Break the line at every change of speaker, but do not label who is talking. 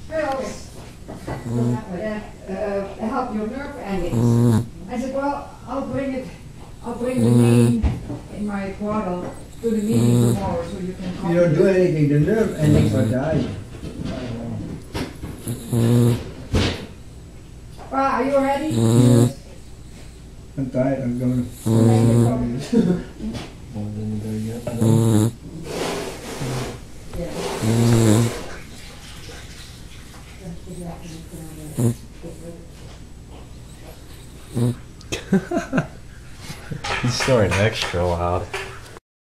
pills that help your nerve endings. I said, well, I'll bring the name in my bottle to the meeting tomorrow so you can call.
You don't do anything, the nerve endings are dying.
Are you ready?
Yes. I'm tired, I'm going to...
He's snoring extra loud.